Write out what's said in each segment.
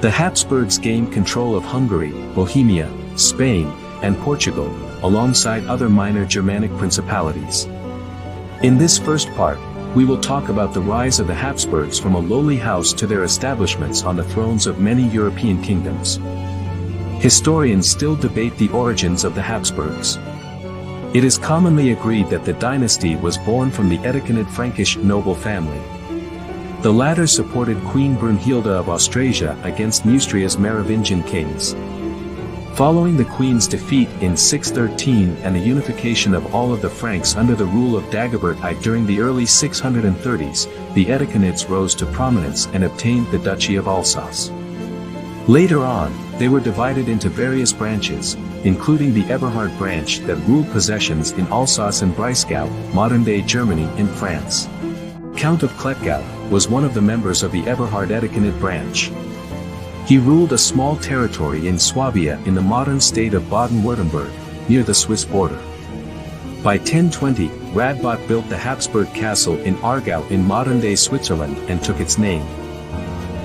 The Habsburgs gained control of Hungary, Bohemia, Spain, and Portugal, alongside other minor Germanic principalities. In this first part, we will talk about the rise of the Habsburgs from a lowly house to their establishments on the thrones of many European kingdoms. Historians still debate the origins of the Habsburgs. It is commonly agreed that the dynasty was born from the Edicanid Frankish noble family. The latter supported Queen Brunhilde of Austrasia against Neustria's Merovingian kings. Following the queen's defeat in 613 and the unification of all of the Franks under the rule of Dagobert I during the early 630s, the Edicanids rose to prominence and obtained the Duchy of Alsace. Later on, they were divided into various branches, including the Eberhard branch that ruled possessions in Alsace and Breisgau, modern-day Germany in France. Count of Klettgau was one of the members of the Eberhard Edicanid branch. He ruled a small territory in Swabia in the modern state of Baden-Württemberg, near the Swiss border. By 1020, Radbot built the Habsburg castle in Aargau in modern-day Switzerland and took its name.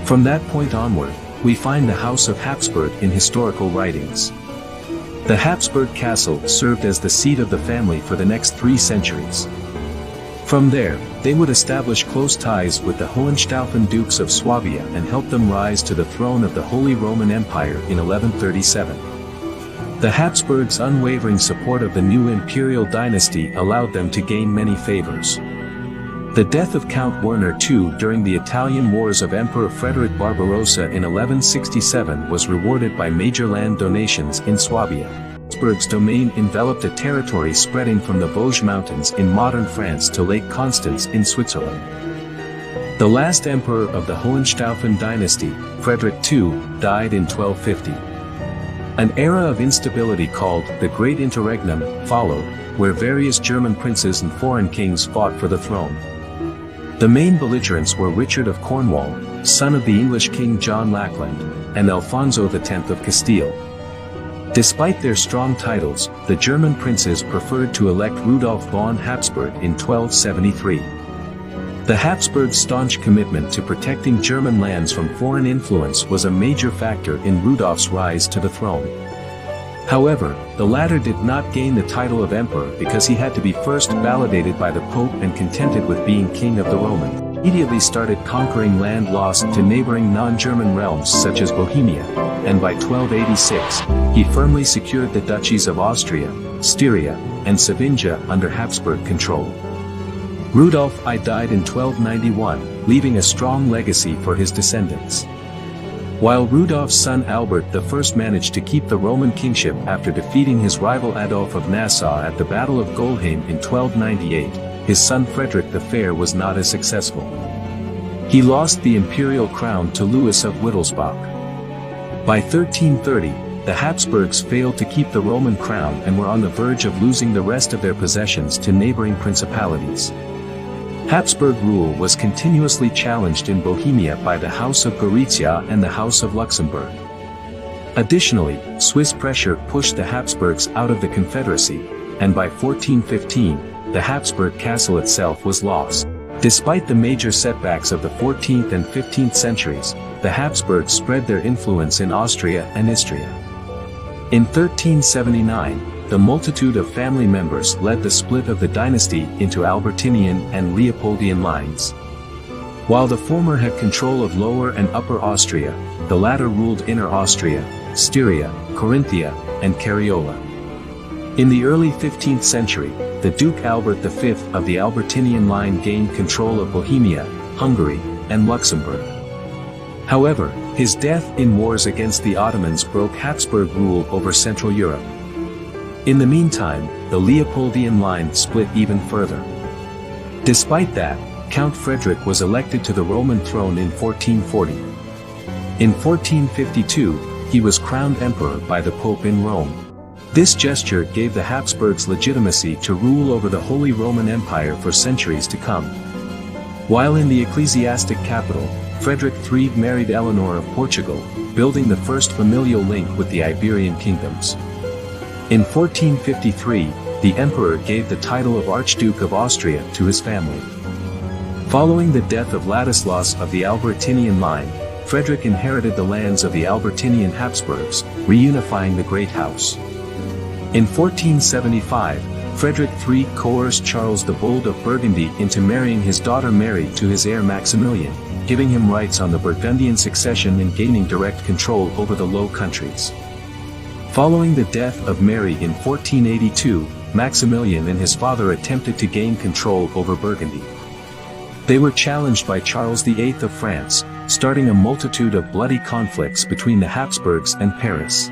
From that point onward, we find the House of Habsburg in historical writings. The Habsburg castle served as the seat of the family for the next 3 centuries. From there, they would establish close ties with the Hohenstaufen Dukes of Swabia and help them rise to the throne of the Holy Roman Empire in 1137. The Habsburgs' unwavering support of the new imperial dynasty allowed them to gain many favors. The death of Count Werner II during the Italian Wars of Emperor Frederick Barbarossa in 1167 was rewarded by major land donations in Swabia. Habsburg's domain enveloped a territory spreading from the Vosges Mountains in modern France to Lake Constance in Switzerland. The last emperor of the Hohenstaufen dynasty, Frederick II, died in 1250. An era of instability called the Great Interregnum followed, where various German princes and foreign kings fought for the throne. The main belligerents were Richard of Cornwall, son of the English King John Lackland, and Alfonso X of Castile. Despite their strong titles, the German princes preferred to elect Rudolf von Habsburg in 1273. The Habsburgs' staunch commitment to protecting German lands from foreign influence was a major factor in Rudolf's rise to the throne. However, the latter did not gain the title of emperor because he had to be first validated by the Pope and contented with being king of the Romans. Immediately started conquering land lost to neighboring non-German realms such as Bohemia, and by 1286, he firmly secured the duchies of Austria, Styria, and Savinja under Habsburg control. Rudolf I died in 1291, leaving a strong legacy for his descendants. While Rudolf's son Albert I managed to keep the Roman kingship after defeating his rival Adolf of Nassau at the Battle of Gohlheim in 1298, his son Frederick the Fair was not as successful. He lost the imperial crown to Louis of Wittelsbach. By 1330, the Habsburgs failed to keep the Roman crown and were on the verge of losing the rest of their possessions to neighboring principalities. Habsburg rule was continuously challenged in Bohemia by the House of Gorizia and the House of Luxembourg. Additionally, Swiss pressure pushed the Habsburgs out of the Confederacy, and by 1415, the Habsburg castle itself was lost. Despite the major setbacks of the 14th and 15th centuries, the Habsburgs spread their influence in Austria and Istria. In 1379, the multitude of family members led the split of the dynasty into Albertinian and Leopoldian lines. While the former had control of Lower and Upper Austria, the latter ruled Inner Austria, Styria, Carinthia, and Cariola. In the early 15th century, the Duke Albert V of the Albertinian line gained control of Bohemia, Hungary, and Luxembourg. However, his death in wars against the Ottomans broke Habsburg rule over Central Europe. In the meantime, the Leopoldian line split even further. Despite that, Count Frederick was elected to the Roman throne in 1440. In 1452, he was crowned emperor by the Pope in Rome. This gesture gave the Habsburgs legitimacy to rule over the Holy Roman Empire for centuries to come. While in the ecclesiastic capital, Frederick III married Eleanor of Portugal, building the first familial link with the Iberian kingdoms. In 1453, the emperor gave the title of Archduke of Austria to his family. Following the death of Ladislaus of the Albertinian line, Frederick inherited the lands of the Albertinian Habsburgs, reunifying the great house. In 1475, Frederick III coerced Charles the Bold of Burgundy into marrying his daughter Mary to his heir Maximilian, giving him rights on the Burgundian succession and gaining direct control over the Low Countries. Following the death of Mary in 1482, Maximilian and his father attempted to gain control over Burgundy. They were challenged by Charles VIII of France, starting a multitude of bloody conflicts between the Habsburgs and Paris.